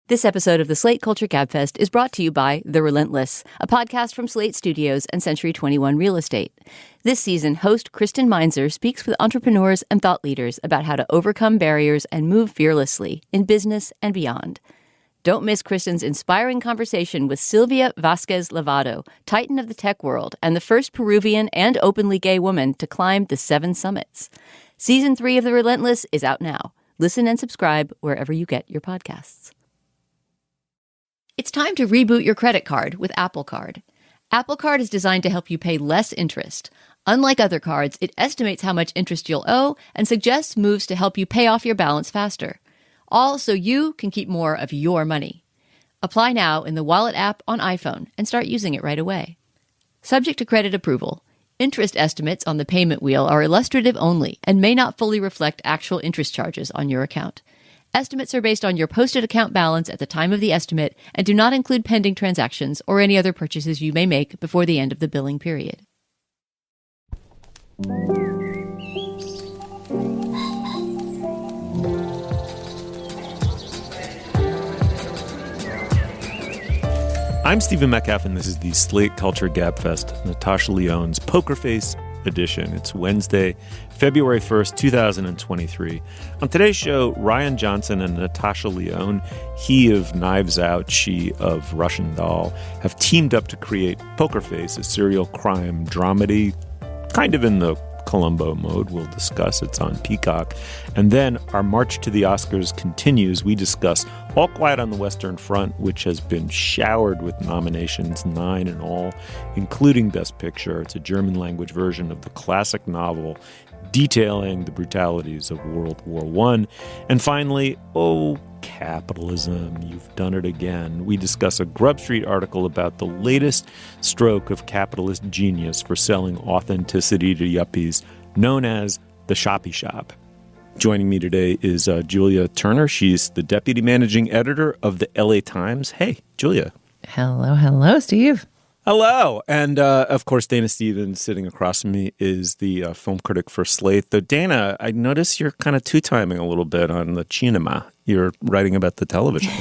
This episode of the Slate Culture Gabfest is brought to you by The Relentless, a podcast from Slate Studios and Century 21 Real Estate. This season, host Kristen Meinzer speaks with entrepreneurs and thought leaders about how to overcome barriers and move fearlessly in business and beyond. Don't miss Kristen's inspiring conversation with Silvia Vasquez Lavado, titan of the tech world and the first Peruvian and openly gay woman to climb the 7 summits. Season 3 of The Relentless is out now. Listen and subscribe wherever you get your podcasts. It's time to reboot your credit card with Apple Card. Apple Card is designed to help you pay less interest. Unlike other cards, it estimates how much interest you'll owe and suggests moves to help you pay off your balance faster. All so you can keep more of your money. Apply now in the Wallet app on iPhone and start using it right away. Subject to credit approval. Interest estimates on the payment wheel are illustrative only and may not fully reflect actual interest charges on your account. Estimates are based on your posted account balance at the time of the estimate and do not include pending transactions or any other purchases you may make before the end of the billing period. I'm Stephen Metcalf, and this is the Slate Culture Gabfest, Natasha Lyonne's Poker Face edition. It's Wednesday, February 1st, 2023. On today's show, Rian Johnson and Natasha Lyonne, he of Knives Out, she of Russian Doll, have teamed up to create Poker Face, a serial crime dramedy, kind of in the Columbo mode. We'll discuss. It's on Peacock. And then our march to the Oscars continues. We discuss All Quiet on the Western Front, which has been showered with nominations, 9 in all, including Best Picture. It's a German-language version of the classic novel detailing the brutalities of World War I. And finally, capitalism, you've done it again. We discuss a Grub Street article about the latest stroke of capitalist genius for selling authenticity to yuppies, known as the Shoppy Shop. Joining me today is Julia Turner. She's the deputy managing editor of the LA Times. Hey, Julia. Hello, Steve. Hello. And, of course, Dana Stevens sitting across from me is the film critic for Slate. Though, Dana, I notice you're kind of two-timing a little bit on the cinema. You're writing about the television.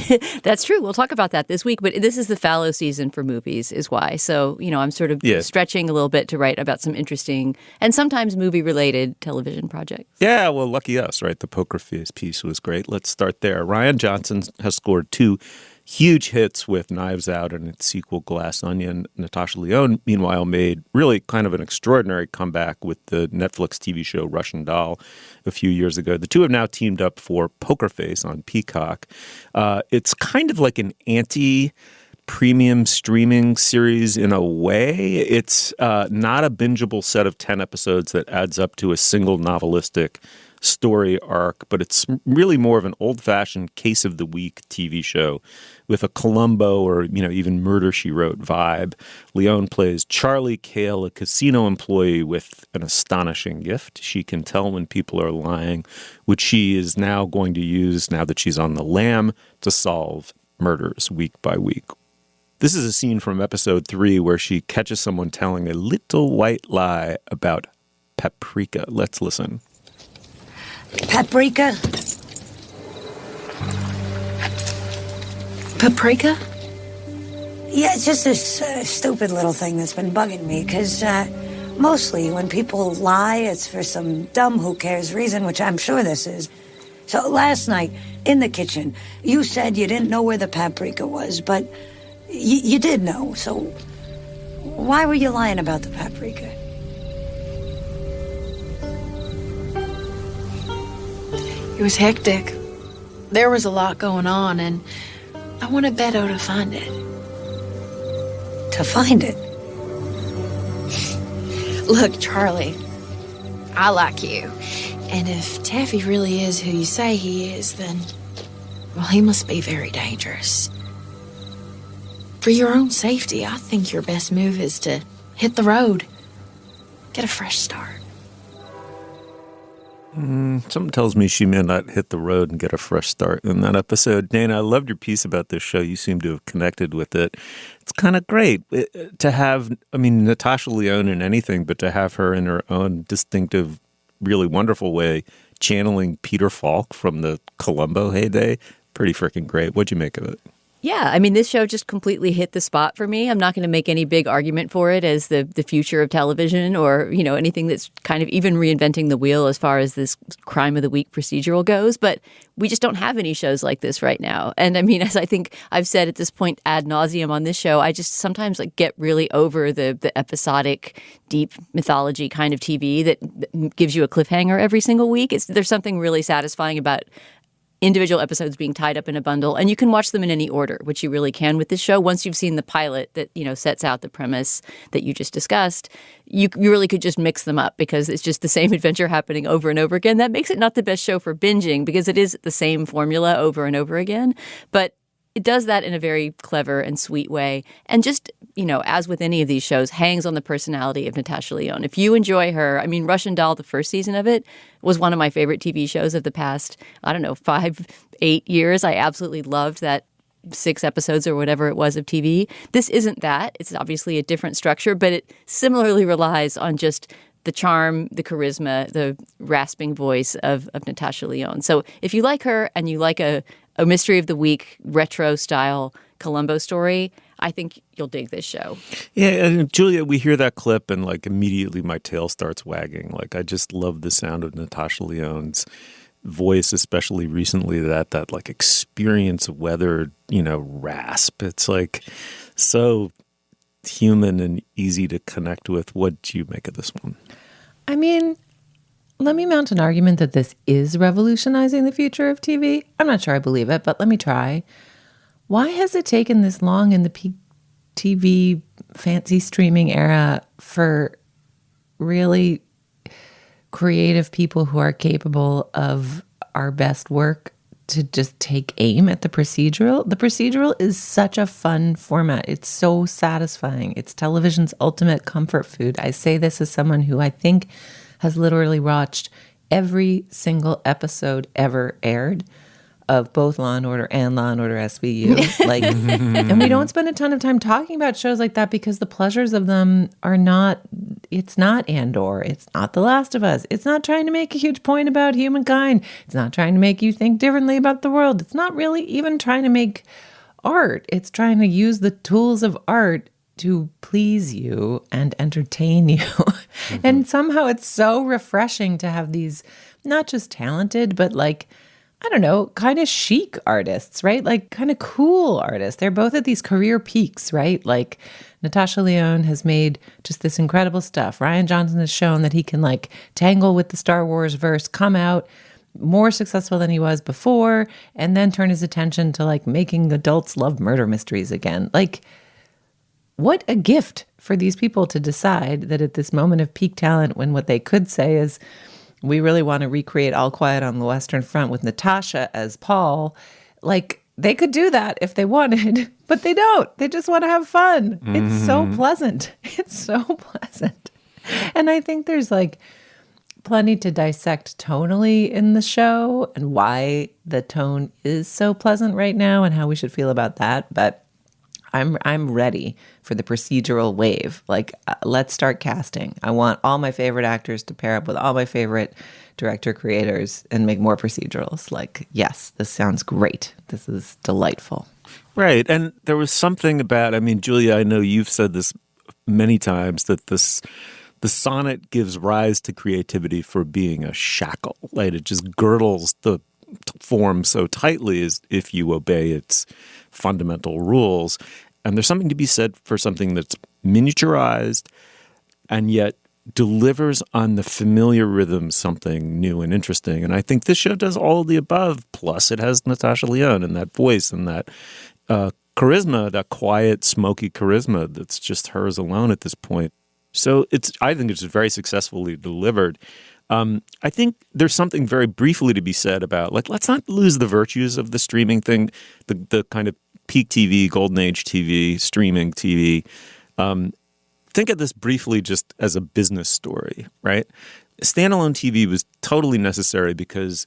That's true. We'll talk about that this week. But this is the fallow season for movies is why. So, I'm sort of stretching a little bit to write about some interesting and sometimes movie-related television projects. Yeah, well, lucky us, right? The Poker Face piece was great. Let's start there. Rian Johnson has scored 2 huge hits with Knives Out and its sequel Glass Onion. Natasha Lyonne, meanwhile, made really kind of an extraordinary comeback with the Netflix TV show Russian Doll a few years ago. The two have now teamed up for Poker Face on Peacock. It's kind of like an anti-premium streaming series in a way. It's not a bingeable set of 10 episodes that adds up to a single novelistic story arc, but it's really more of an old-fashioned case of the week TV show with a Columbo or, even Murder, She Wrote vibe. Lyonne plays Charlie Cale, a casino employee with an astonishing gift. She can tell when people are lying, which she is now going to use, now that she's on the lam, to solve murders week by week. This is a scene from episode 3 where she catches someone telling a little white lie about paprika. Let's listen. Paprika? Paprika? Yeah, it's just this stupid little thing that's been bugging me, because mostly when people lie, it's for some dumb who-cares reason, which I'm sure this is. So last night, in the kitchen, you said you didn't know where the paprika was, but you did know, so why were you lying about the paprika? It was hectic. There was a lot going on, and I wanted Beto to find it. To find it? Look, Charlie, I like you. And if Taffy really is who you say he is, then, well, he must be very dangerous. For your own safety, I think your best move is to hit the road. Get a fresh start. Something tells me she may not hit the road and get a fresh start in that episode. Dana, I loved your piece about this show. You seem to have connected with it. It's kind of great to have, Natasha Lyonne in anything, but to have her in her own distinctive, really wonderful way channeling Peter Falk from the Columbo heyday. pretty freaking great. What'd you make of it? Yeah, I mean, this show just completely hit the spot for me. I'm not going to make any big argument for it as the future of television or, anything that's kind of even reinventing the wheel as far as this crime of the week procedural goes. But we just don't have any shows like this right now. And I mean, as I think I've said at this point ad nauseum on this show, I just sometimes get really over the episodic, deep mythology kind of TV that gives you a cliffhanger every single week. There's something really satisfying about individual episodes being tied up in a bundle, and you can watch them in any order, which you really can with this show. Once you've seen the pilot that, sets out the premise that you just discussed, you really could just mix them up because it's just the same adventure happening over and over again. That makes it not the best show for binging because it is the same formula over and over again. But it does that in a very clever and sweet way. And just, as with any of these shows, hangs on the personality of Natasha Lyonne. If you enjoy her, I mean, Russian Doll, the first season of it, was one of my favorite TV shows of the past, 5-8 years. I absolutely loved that 6 episodes or whatever it was of TV. This isn't that. It's obviously a different structure, but it similarly relies on just the charm, the charisma, the rasping voice of Natasha Lyonne. So if you like her and you like a Mystery of the Week retro style Columbo story, I think you'll dig this show. Yeah, and Julia, we hear that clip and immediately my tail starts wagging. I just love the sound of Natasha Lyonne's voice, especially recently, that experience weathered, rasp. It's so human and easy to connect with. What do you make of this one? I mean, let me mount an argument that this is revolutionizing the future of TV. I'm not sure I believe it, but let me try. Why has it taken this long in the peak TV fancy streaming era for really creative people who are capable of our best work to just take aim at the procedural? The procedural is such a fun format. It's so satisfying. It's television's ultimate comfort food. I say this as someone who I think has literally watched every single episode ever aired of both Law & Order and Law & Order SVU. And we don't spend a ton of time talking about shows like that because the pleasures of them are not, it's not Andor. It's not The Last of Us. It's not trying to make a huge point about humankind. It's not trying to make you think differently about the world. It's not really even trying to make art. It's trying to use the tools of art to please you and entertain you. And somehow it's so refreshing to have these not just talented, but I don't know, kind of chic artists, right? Kind of cool artists. They're both at these career peaks, right? Natasha Lyonne has made just this incredible stuff. Rian Johnson has shown that he can tangle with the Star Wars verse, come out more successful than he was before, and then turn his attention to making adults love murder mysteries again. What a gift for these people to decide that at this moment of peak talent, when what they could say is, we really want to recreate All Quiet on the Western Front with Natasha as Paul. They could do that if they wanted, but they don't. They just want to have fun. Mm-hmm. It's so pleasant. It's so pleasant. And I think there's plenty to dissect tonally in the show and why the tone is so pleasant right now and how we should feel about that. But I'm ready for the procedural wave. Let's start casting. I want all my favorite actors to pair up with all my favorite director creators and make more procedurals. Yes, this sounds great. This is delightful. Right. And there was something about, Julia, I know you've said this many times, that the sonnet gives rise to creativity for being a shackle. It just girdles the form so tightly as if you obey its fundamental rules. And there's something to be said for something that's miniaturized and yet delivers on the familiar rhythm something new and interesting. And I think this show does all of the above. Plus, it has Natasha Lyonne and that voice and that charisma, that quiet, smoky charisma that's just hers alone at this point. So I think it's very successfully delivered. I think there's something very briefly to be said about, let's not lose the virtues of the streaming thing, the kind of peak TV, golden age TV, streaming TV. Think of this briefly just as a business story, right? Standalone TV was totally necessary because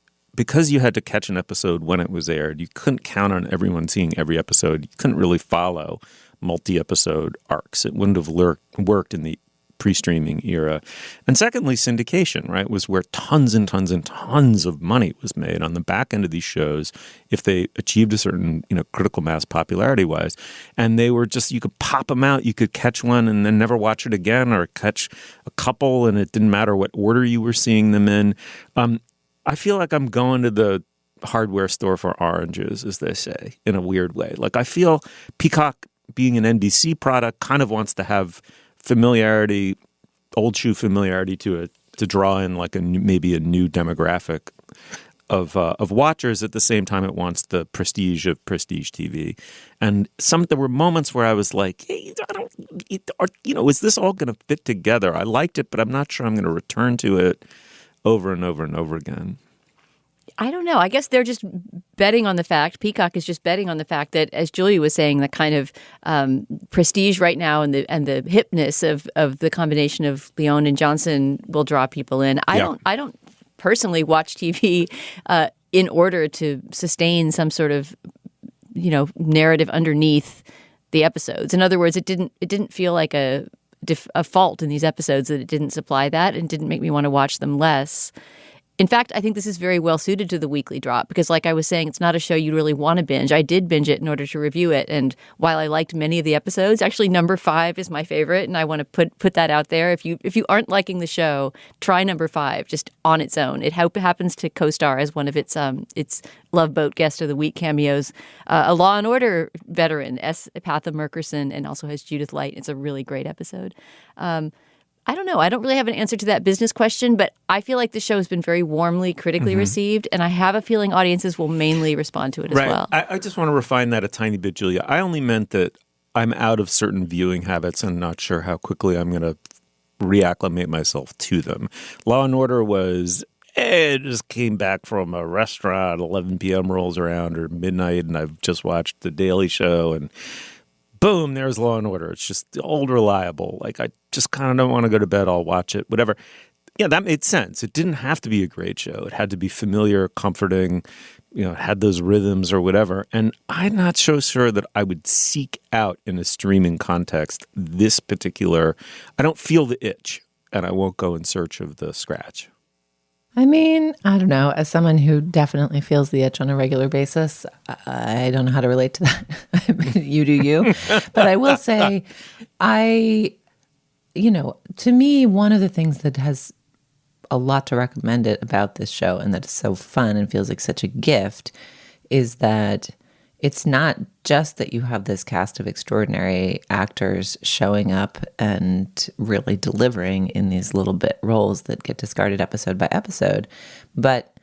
you had to catch an episode when it was aired. You couldn't count on everyone seeing every episode. You couldn't really follow multi-episode arcs. It wouldn't have worked in the pre-streaming era. And secondly, syndication, right, was where tons and tons and tons of money was made on the back end of these shows if they achieved a certain, critical mass popularity-wise. And they were just, you could pop them out, you could catch one and then never watch it again, or catch a couple and it didn't matter what order you were seeing them in. I feel like I'm going to the hardware store for oranges, as they say, in a weird way. Like, I feel Peacock, being an NBC product, kind of wants to have familiarity, old shoe familiarity to it, to draw in like maybe a new demographic of watchers. At the same time, it wants the prestige of prestige TV. And there were moments where I was like, hey, is this all going to fit together? I liked it, but I'm not sure I'm going to return to it over and over and over again. I don't know. I guess they're just betting on the fact, Peacock is just betting on the fact that, as Julia was saying, the kind of prestige right now and the hipness of the combination of Lyonne and Johnson will draw people in. I don't personally watch TV in order to sustain some sort of, narrative underneath the episodes. In other words, it didn't feel like a fault in these episodes that it didn't supply that, and didn't make me want to watch them less. In fact, I think this is very well suited to the weekly drop because, like I was saying, it's not a show you really want to binge. I did binge it in order to review it, and while I liked many of the episodes, actually number 5 is my favorite, and I want to put that out there. If you aren't liking the show, try number 5 just on its own. It happens to co-star as one of its Love Boat Guest of the Week cameos, a Law and Order veteran, S. Patha Merkerson, and also has Judith Light. It's a really great episode. I don't know. I don't really have an answer to that business question, but I feel like the show has been very warmly critically received, and I have a feeling audiences will mainly respond to it as well. I just want to refine that a tiny bit, Julia. I only meant that I'm out of certain viewing habits and not sure how quickly I'm going to reacclimate myself to them. Law and Order was, I just came back from a restaurant, 11 p.m. rolls around, or midnight, and I've just watched The Daily Show, and boom, there's Law and Order. It's just old, reliable. Like, I just kind of don't want to go to bed. I'll watch it, whatever. Yeah, that made sense. It didn't have to be a great show. It had to be familiar, comforting, it had those rhythms or whatever. And I'm not so sure that I would seek out in a streaming context this particular, I don't feel the itch, and I won't go in search of the scratch. I mean, I don't know. As someone who definitely feels the itch on a regular basis, I don't know how to relate to that. You do you. But I will say, to me, one of the things that has a lot to recommend it about this show and that is so fun and feels like such a gift is that it's not just that you have this cast of extraordinary actors showing up and really delivering in these little bit roles that get discarded episode by episode, but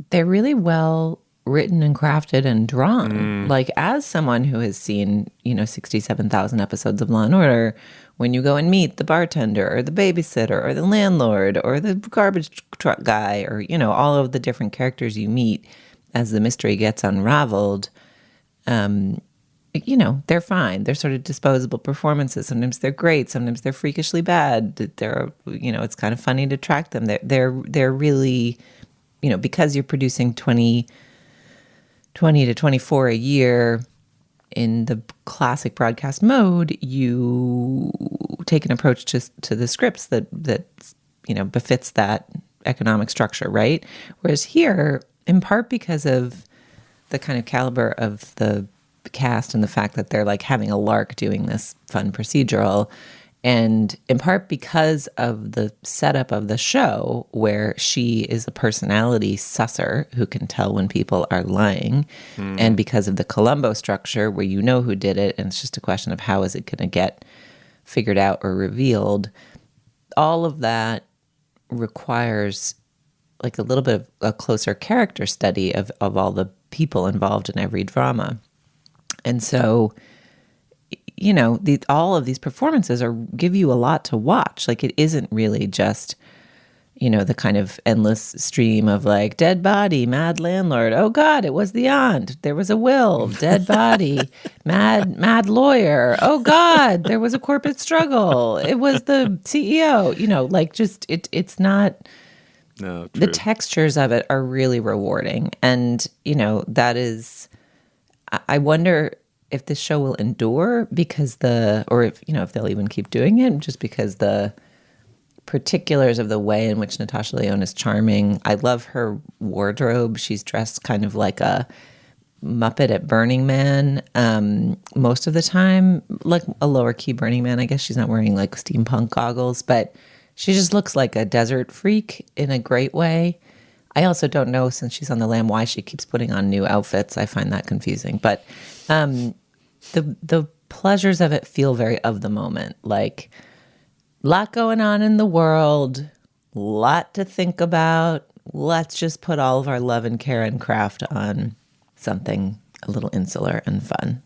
they're really well written and crafted and drawn. Like, as someone who has seen, 67,000 episodes of Law and Order, when you go and meet the bartender or the babysitter or the landlord or the garbage truck guy or, all of the different characters you meet as the mystery gets unraveled, they're fine. They're sort of disposable performances. Sometimes they're great. Sometimes they're freakishly bad. They're, it's kind of funny to track them. They're really, because you're producing 20 to 24 a year in the classic broadcast mode, you take an approach to the scripts that befits that economic structure, right? Whereas here, in part because of the kind of caliber of the cast and the fact that they're like having a lark doing this fun procedural, and in part because of the setup of the show where she is a personality susser who can tell when people are lying, and because of the Columbo structure where you know who did it and it's just a question of how is it going to get figured out or revealed, all of that requires like a little bit of a closer character study of all the people involved in every drama. And so, all of these performances give you a lot to watch. Like, it isn't really just, the kind of endless stream of like dead body, mad landlord. Oh God, it was the aunt. There was a will, dead body, mad lawyer. Oh God, there was a corporate struggle. It was the CEO, it's not. No, true. The textures of it are really rewarding. And, that is, I wonder if this show will endure because if they'll even keep doing it, just because the particulars of the way in which Natasha Lyonne is charming. I love her wardrobe. She's dressed kind of like a Muppet at Burning Man most of the time, like a lower key Burning Man. I guess she's not wearing like steampunk goggles, but she just looks like a desert freak in a great way. I also don't know, since she's on the lam, why she keeps putting on new outfits. I find that confusing. But the pleasures of it feel very of the moment. Like, lot going on in the world, lot to think about. Let's just put all of our love and care and craft on something a little insular and fun.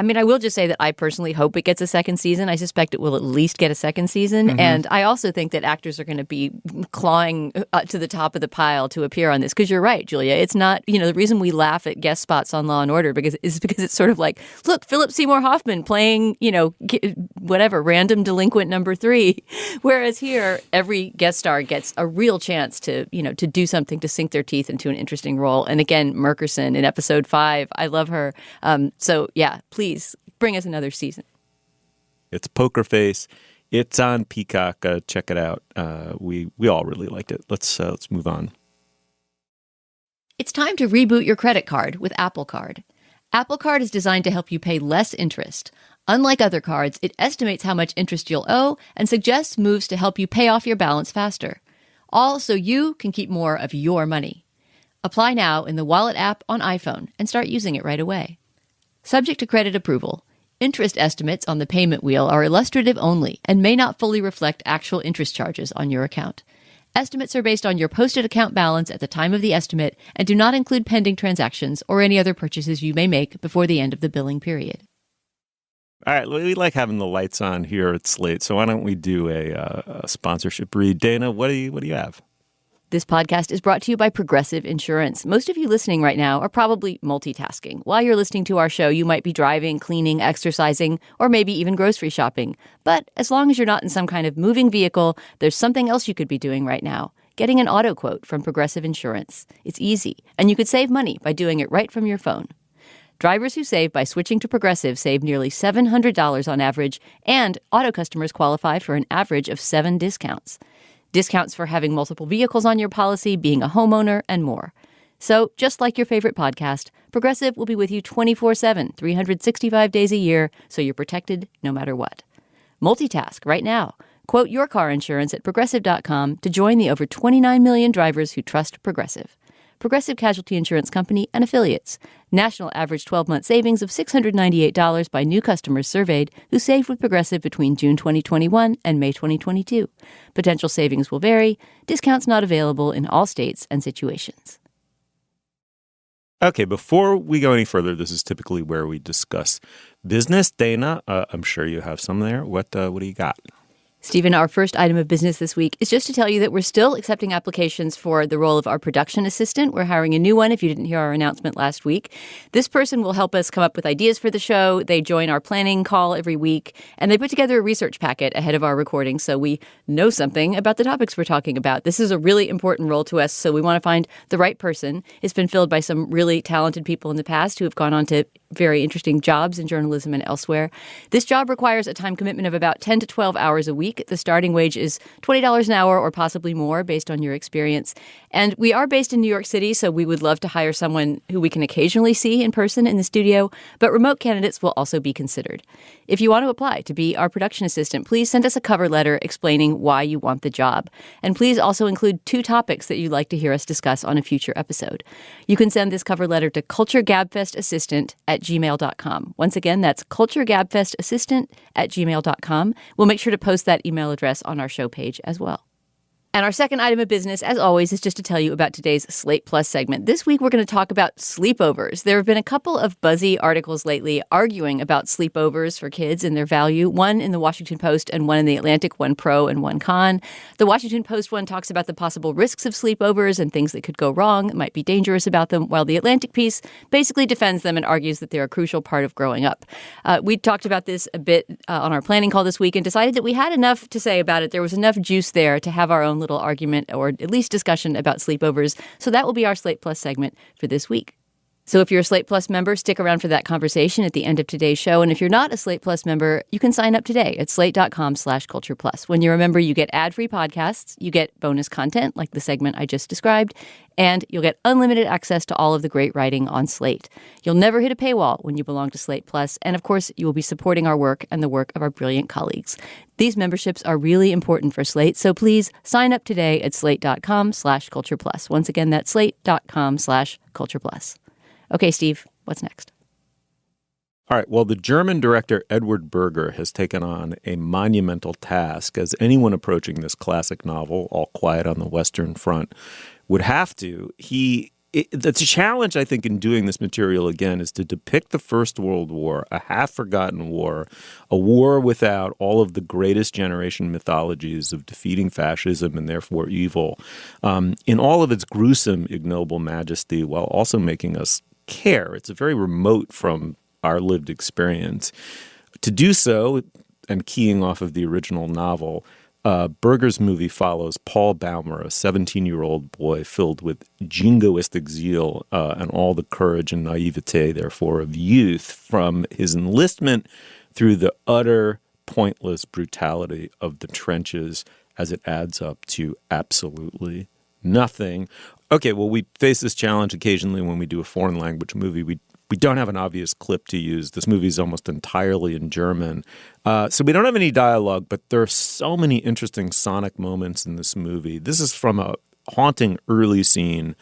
I mean, I will just say that I personally hope it gets a second season. I suspect it will at least get a second season. Mm-hmm. And I also think that actors are going to be clawing to the top of the pile to appear on this. Because you're right, Julia. It's not, the reason we laugh at guest spots on Law & Order because it's sort of like, look, Philip Seymour Hoffman playing, whatever, random delinquent number 3. Whereas here, every guest star gets a real chance to do something to sink their teeth into an interesting role. And again, Murkerson in episode 5, I love her. So yeah, please bring us another season. It's Poker Face. It's on Peacock. Check it out. We all really liked it. Let's move on. It's time to reboot your credit card with Apple Card. Apple Card is designed to help you pay less interest. Unlike other cards, it estimates how much interest you'll owe and suggests moves to help you pay off your balance faster. All so you can keep more of your money. Apply now in the Wallet app on iPhone and start using it right away. Subject to credit approval, interest estimates on the payment wheel are illustrative only and may not fully reflect actual interest charges on your account. Estimates are based on your posted account balance at the time of the estimate and do not include pending transactions or any other purchases you may make before the end of the billing period. All right, we like having the lights on here at Slate, so why don't we do a sponsorship read? Dana, what do you have? This podcast is brought to you by Progressive Insurance. Most of you listening right now are probably multitasking. While you're listening to our show, you might be driving, cleaning, exercising, or maybe even grocery shopping. But as long as you're not in some kind of moving vehicle, there's something else you could be doing right now. Getting an auto quote from Progressive Insurance. It's easy, and you could save money by doing it right from your phone. Drivers who save by switching to Progressive save nearly $700 on average, and auto customers qualify for an average of 7 discounts. Discounts for having multiple vehicles on your policy, being a homeowner, and more. So, just like your favorite podcast, Progressive will be with you 24/7, 365 days a year, so you're protected no matter what. Multitask right now. Quote your car insurance at Progressive.com to join the over 29 million drivers who trust Progressive. Progressive Casualty Insurance Company and Affiliates. National average 12-month savings of $698 by new customers surveyed who saved with Progressive between June 2021 and May 2022. Potential savings will vary. Discounts not available in all states and situations. Okay, before we go any further, this is typically where we discuss business. Dana, I'm sure you have some there. What do you got? Stephen, our first item of business this week is just to tell you that we're still accepting applications for the role of our production assistant. We're hiring a new one, if you didn't hear our announcement last week. This person will help us come up with ideas for the show. They join our planning call every week, and they put together a research packet ahead of our recording so we know something about the topics we're talking about. This is a really important role to us, so we want to find the right person. It's been filled by some really talented people in the past who have gone on to very interesting jobs in journalism and elsewhere. This job requires a time commitment of about 10 to 12 hours a week. The starting wage is $20 an hour or possibly more based on your experience. And we are based in New York City, so we would love to hire someone who we can occasionally see in person in the studio, but remote candidates will also be considered. If you want to apply to be our production assistant, please send us a cover letter explaining why you want the job. And please also include 2 topics that you'd like to hear us discuss on a future episode. You can send this cover letter to culturegabfestassistant@gmail.com. Once again, that's culturegabfestassistant@gmail.com. We'll make sure to post that email address on our show page as well. And our second item of business, as always, is just to tell you about today's Slate Plus segment. This week, we're going to talk about sleepovers. There have been a couple of buzzy articles lately arguing about sleepovers for kids and their value, one in the Washington Post and one in the Atlantic, one pro and one con. The Washington Post one talks about the possible risks of sleepovers and things that could go wrong that might be dangerous about them, while the Atlantic piece basically defends them and argues that they're a crucial part of growing up. We talked about this a bit on our planning call this week and decided that we had enough to say about it. There was enough juice there to have our own little argument or at least discussion about sleepovers. So that will be our Slate Plus segment for this week. So if you're a Slate Plus member, stick around for that conversation at the end of today's show. And if you're not a Slate Plus member, you can sign up today at slate.com/cultureplus. When you're a member, you get ad-free podcasts, you get bonus content like the segment I just described, and you'll get unlimited access to all of the great writing on Slate. You'll never hit a paywall when you belong to Slate Plus, and of course, you will be supporting our work and the work of our brilliant colleagues. These memberships are really important for Slate, so please sign up today at slate.com/cultureplus. Once again, that's slate.com/cultureplus. Okay, Steve, what's next? All right. Well, the German director Edward Berger has taken on a monumental task, as anyone approaching this classic novel, All Quiet on the Western Front, would have to. The challenge, I think, in doing this material again is to depict the First World War, a half-forgotten war, a war without all of the greatest generation mythologies of defeating fascism and therefore evil, in all of its gruesome, ignoble majesty, while also making us care. It's very remote from our lived experience. To do so, and keying off of the original novel, Berger's movie follows Paul Baumer, a 17-year-old boy filled with jingoistic zeal and all the courage and naivete, therefore, of youth, from his enlistment through the utter pointless brutality of the trenches as it adds up to absolutely nothing. Okay, well, we face this challenge occasionally when we do a foreign language movie. We don't have an obvious clip to use. This movie is almost entirely in German. So we don't have any dialogue, but there are so many interesting sonic moments in this movie. This is from a haunting early scene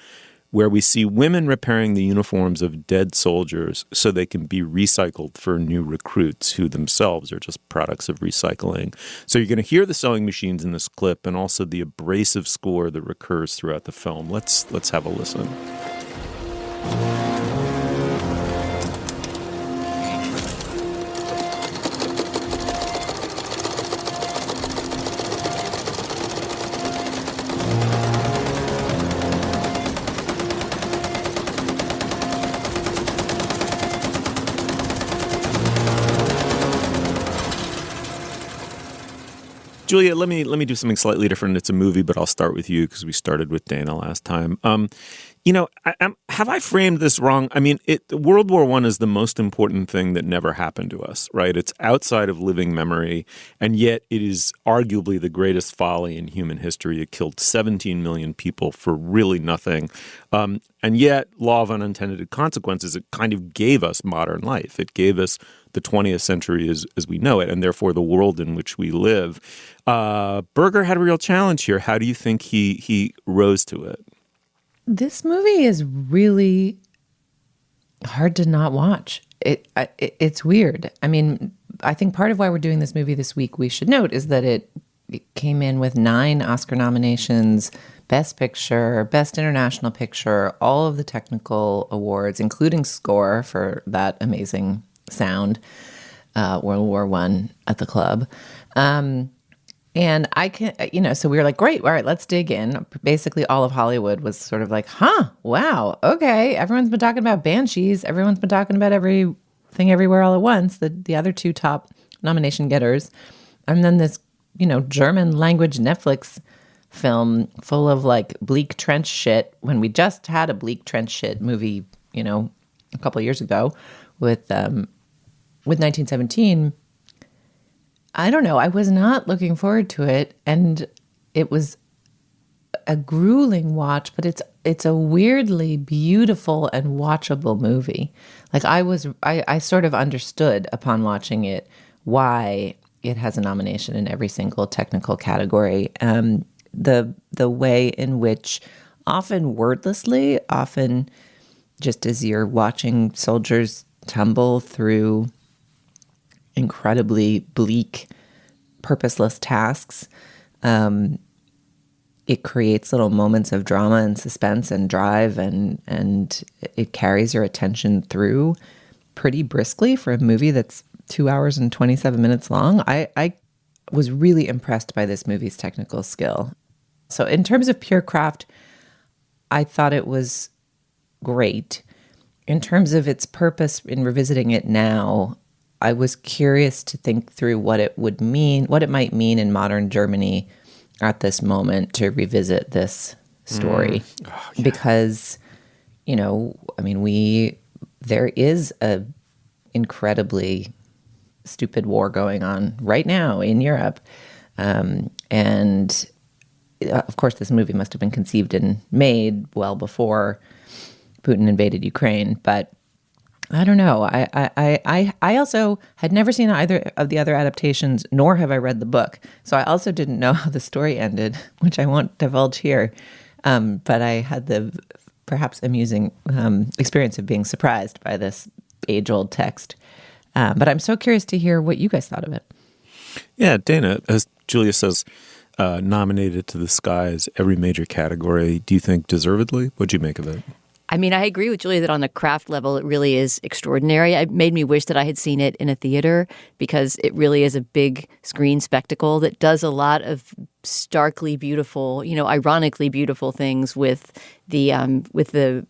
where we see women repairing the uniforms of dead soldiers so they can be recycled for new recruits who themselves are just products of recycling. So you're going to hear the sewing machines in this clip and also the abrasive score that recurs throughout the film. Let's have a listen. Julia, let me do something slightly different. It's a movie, but I'll start with you because we started with Dana last time. Have I framed this wrong? I mean, World War I is the most important thing that never happened to us, right? It's outside of living memory, and yet it is arguably the greatest folly in human history. It killed 17 million people for really nothing. And yet, law of unintended consequences, it kind of gave us modern life. It gave us the 20th century as we know it, and therefore the world in which we live. Berger had a real challenge here. How do you think he rose to it? This movie is really hard to not watch. It's weird. I mean, I think part of why we're doing this movie this week, we should note, is that it came in with 9 Oscar nominations, Best Picture, Best International Picture, all of the technical awards, including score for that amazing sound, World War I at the club. And I can, so we were like, great, all right, let's dig in. Basically, all of Hollywood was sort of like, wow, okay. Everyone's been talking about Banshees. Everyone's been talking about Everything Everywhere All at Once, the other 2 top nomination getters. And then this, German language Netflix film full of like bleak trench shit, when we just had a bleak trench shit movie, a couple of years ago with 1917. I don't know. I was not looking forward to it, and it was a grueling watch, but it's a weirdly beautiful and watchable movie. Like I sort of understood upon watching it why it has a nomination in every single technical category. The way in which, often wordlessly, often just as you're watching soldiers tumble through incredibly bleak, purposeless tasks, it creates little moments of drama and suspense and drive, and it carries your attention through pretty briskly for a movie that's 2 hours and 27 minutes long. I was really impressed by this movie's technical skill. So in terms of pure craft, I thought it was great. In terms of its purpose in revisiting it now, I was curious to think through what it might mean in modern Germany at this moment to revisit this story. Because there is a incredibly stupid war going on right now in Europe. And of course, this movie must have been conceived and made well before Putin invaded Ukraine. But I don't know. I also had never seen either of the other adaptations, nor have I read the book. So I also didn't know how the story ended, which I won't divulge here. But I had the perhaps amusing experience of being surprised by this age-old text. But I'm so curious to hear what you guys thought of it. Yeah, Dana, as Julia says, nominated to the skies every major category. Do you think deservedly? What'd you make of it? I mean, I agree with Julia that on the craft level, it really is extraordinary. It made me wish that I had seen it in a theater because it really is a big screen spectacle that does a lot of starkly beautiful, ironically beautiful things with the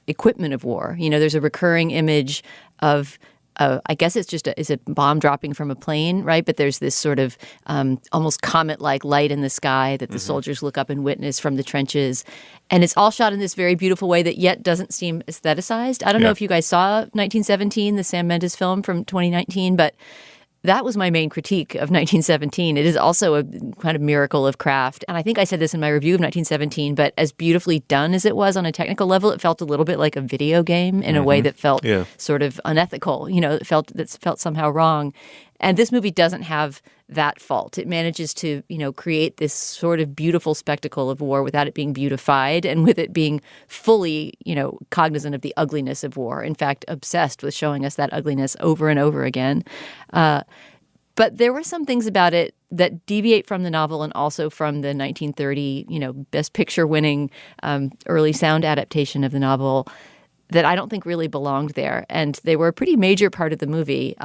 equipment of war. There's a recurring image of I guess it's just is a bomb dropping from a plane, right? But there's this sort of almost comet-like light in the sky that the soldiers look up and witness from the trenches. And it's all shot in this very beautiful way that yet doesn't seem aestheticized. I don't know if you guys saw 1917, the Sam Mendes film from 2019, but that was my main critique of 1917. It is also a kind of miracle of craft. And I think I said this in my review of 1917, but as beautifully done as it was on a technical level, it felt a little bit like a video game in a way that felt sort of unethical. It felt somehow wrong. And this movie doesn't have that fault. It manages to, create this sort of beautiful spectacle of war without it being beautified and with it being fully, cognizant of the ugliness of war. In fact, obsessed with showing us that ugliness over and over again. But there were some things about it that deviate from the novel and also from the 1930, Best Picture winning early sound adaptation of the novel that I don't think really belonged there. And they were a pretty major part of the movie.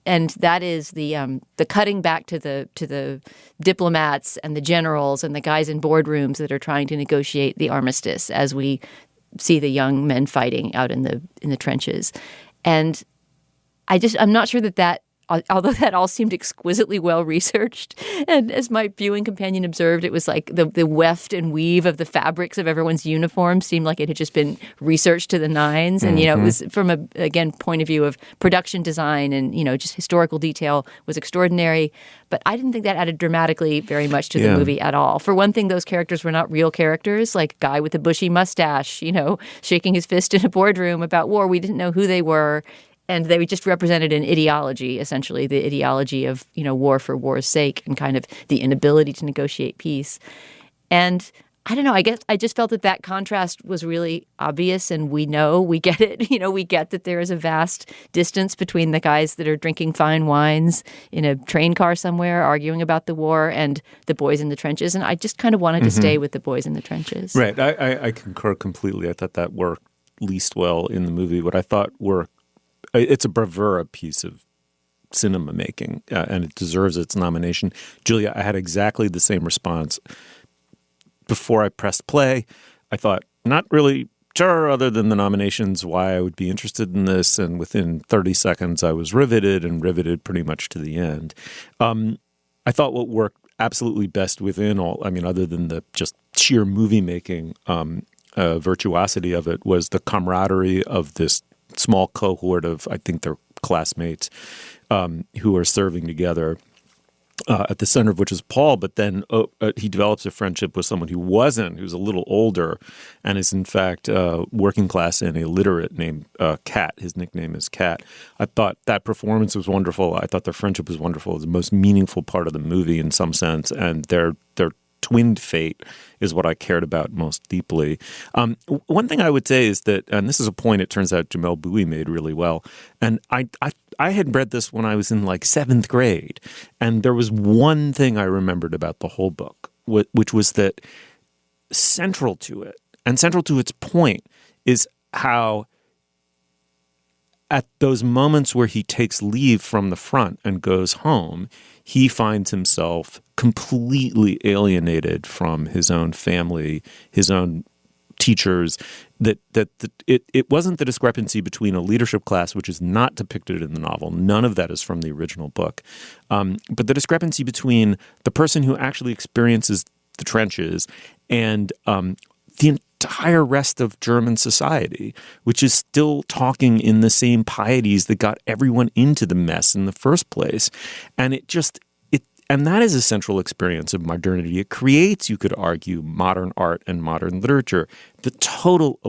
And that is the cutting back to the diplomats and the generals and the guys in boardrooms that are trying to negotiate the armistice as we see the young men fighting out in the trenches. And I'm not sure that although that all seemed exquisitely well researched, and as my viewing companion observed, it was like the weft and weave of the fabrics of everyone's uniforms seemed like it had just been researched to the nines. And, it was from a point of view of production design and, just historical detail was extraordinary. But I didn't think that added dramatically very much to the movie at all. For one thing, those characters were not real characters, like guy with a bushy mustache, shaking his fist in a boardroom about war. We didn't know who they were. And they just represented an ideology, essentially, the ideology of, war for war's sake and kind of the inability to negotiate peace. And I don't know, I guess I just felt that contrast was really obvious and we get it. We get that there is a vast distance between the guys that are drinking fine wines in a train car somewhere arguing about the war and the boys in the trenches. And I just kind of wanted to stay with the boys in the trenches. Right. I concur completely. I thought that worked least well in the movie. What I thought worked, it's a bravura piece of cinema making, and it deserves its nomination. Julia, I had exactly the same response. Before I pressed play, I thought, not really sure, other than the nominations, why I would be interested in this. And within 30 seconds, I was riveted pretty much to the end. I thought what worked absolutely best within all, other than the just sheer movie making virtuosity of it, was the camaraderie of this small cohort of, I think they're classmates, who are serving together, at the center of which is Paul. But then he develops a friendship with someone who's a little older and is in fact working class and illiterate, named Cat. His nickname is Cat. I thought that performance was wonderful. I thought their friendship was wonderful. It was the most meaningful part of the movie in some sense. And their twinned fate is what I cared about most deeply. One thing I would say is that, and this is a point it turns out Jamel Bouie made really well, and I had read this when I was in like 7th grade, and there was one thing I remembered about the whole book, which was that central to it, and central to its point, is how at those moments where he takes leave from the front and goes home, he finds himself completely alienated from his own family, his own teachers. That it wasn't the discrepancy between a leadership class, which is not depicted in the novel. None of that is from the original book. But the discrepancy between the person who actually experiences the trenches and the entire rest of German society, which is still talking in the same pieties that got everyone into the mess in the first place. And and that is a central experience of modernity. It creates, you could argue, modern art and modern literature, the total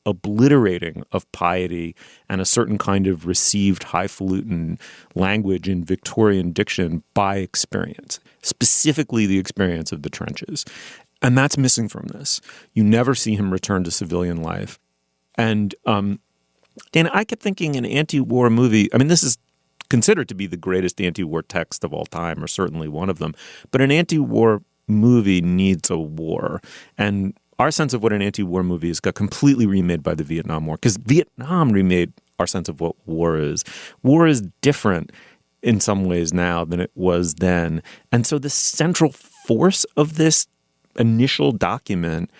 obliterating of piety and a certain kind of received highfalutin language in Victorian diction by experience, specifically the experience of the trenches. And that's missing from this. You never see him return to civilian life. And Dana, I kept thinking an anti-war movie, I mean, this is considered to be the greatest anti-war text of all time, or certainly one of them. But an anti-war movie needs a war. And our sense of what an anti-war movie is got completely remade by the Vietnam War, because Vietnam remade our sense of what war is. War is different in some ways now than it was then. And so the central force of this initial document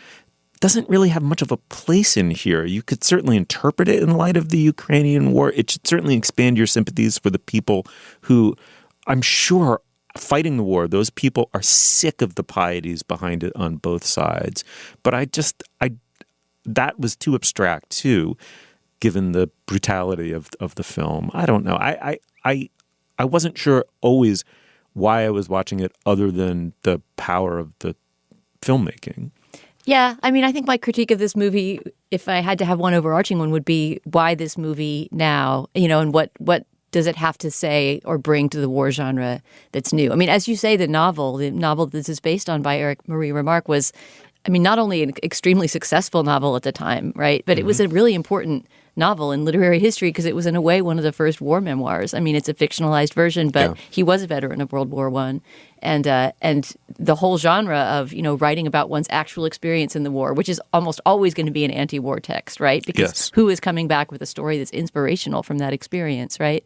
doesn't really have much of a place in here. You could certainly interpret it in light of the Ukrainian war. It should certainly expand your sympathies for the people who, I'm sure, fighting the war, those people are sick of the pieties behind it on both sides. But that was too abstract too, given the brutality of the film. I don't know. I wasn't sure always why I was watching it other than the power of the filmmaking. Yeah, I mean, I think my critique of this movie, if I had to have one overarching one, would be why this movie now, and what does it have to say or bring to the war genre that's new? I mean, as you say, the novel that this is based on by Eric Marie Remarque was, I mean, not only an extremely successful novel at the time, right, but it was a really important novel in literary history because it was in a way one of the first war memoirs. I mean, it's a fictionalized version, but he was a veteran of World War I. And the whole genre of, writing about one's actual experience in the war, which is almost always going to be an anti-war text, right? Because who is coming back with a story that's inspirational from that experience, right?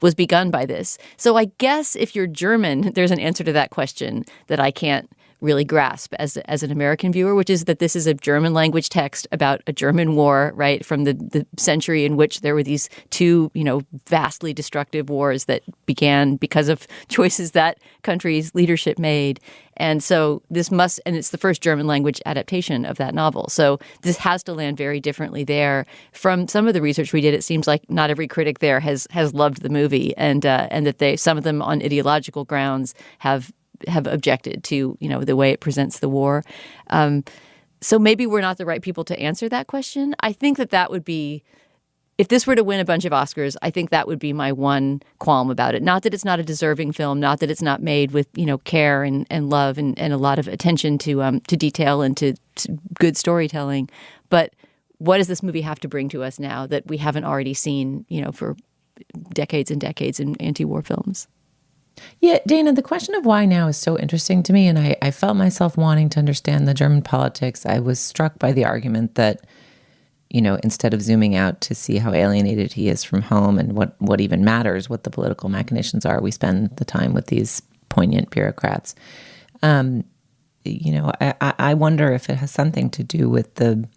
Was begun by this. So I guess if you're German, there's an answer to that question that I can't really grasp as an American viewer, which is that this is a German language text about a German war, right, from the century in which there were these two, vastly destructive wars that began because of choices that country's leadership made. And so and it's the first German language adaptation of that novel. So this has to land very differently there. From some of the research we did, it seems like not every critic there has loved the movie, and that some of them on ideological grounds have objected to, the way it presents the war. So maybe we're not the right people to answer that question. I think that would be, if this were to win a bunch of Oscars, I think that would be my one qualm about it. Not that it's not a deserving film, not that it's not made with, care and love and a lot of attention to detail and to good storytelling. But what does this movie have to bring to us now that we haven't already seen, for decades and decades in anti-war films? Yeah, Dana, the question of why now is so interesting to me, and I felt myself wanting to understand the German politics. I was struck by the argument that, instead of zooming out to see how alienated he is from home and what even matters, what the political machinations are, we spend the time with these poignant bureaucrats. I wonder if it has something to do with the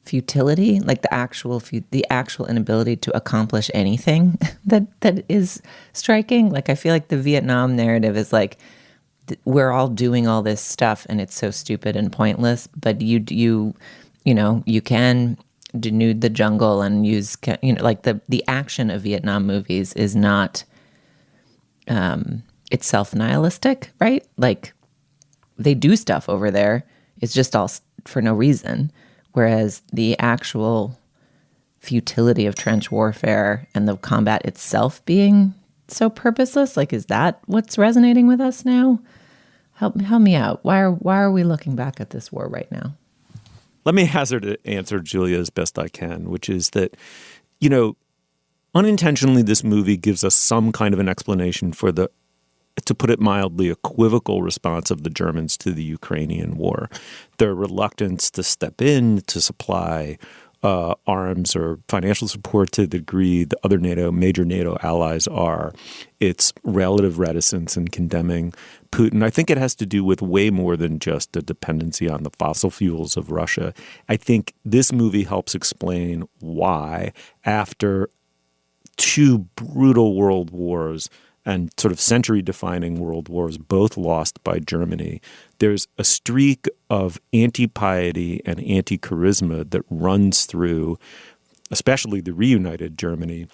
futility, like the actual inability to accomplish anything that is striking. Like, I feel like the Vietnam narrative is like, we're all doing all this stuff and it's so stupid and pointless, but you can denude the jungle and use, like the action of Vietnam movies is not, it's self-nihilistic, right? Like, they do stuff over there. It's just all for no reason. Whereas the actual futility of trench warfare and the combat itself being so purposeless, like, is that what's resonating with us now? Help me out. Why are we looking back at this war right now? Let me hazard to answer Julia as best I can, which is that, unintentionally this movie gives us some kind of an explanation for the, to put it mildly, equivocal response of the Germans to the Ukrainian war. Their reluctance to step in to supply arms or financial support to the degree the other major NATO allies are. Its relative reticence in condemning Putin. I think it has to do with way more than just a dependency on the fossil fuels of Russia. I think this movie helps explain why, after two brutal world wars, and sort of century-defining world wars, both lost by Germany, there's a streak of anti-piety and anti-charisma that runs through, especially the reunited Germany,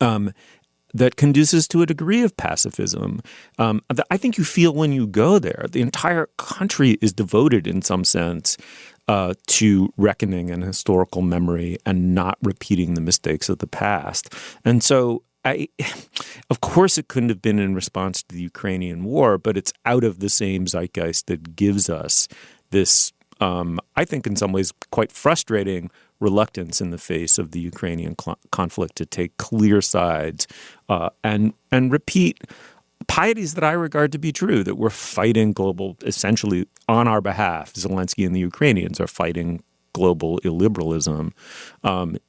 that conduces to a degree of pacifism that I think you feel when you go there. The entire country is devoted in some sense to reckoning and historical memory and not repeating the mistakes of the past. And so of course it couldn't have been in response to the Ukrainian war, but it's out of the same zeitgeist that gives us this, I think in some ways quite frustrating reluctance in the face of the Ukrainian conflict to take clear sides and repeat pieties that I regard to be true, that we're fighting global, essentially on our behalf. Zelensky and the Ukrainians are fighting global illiberalism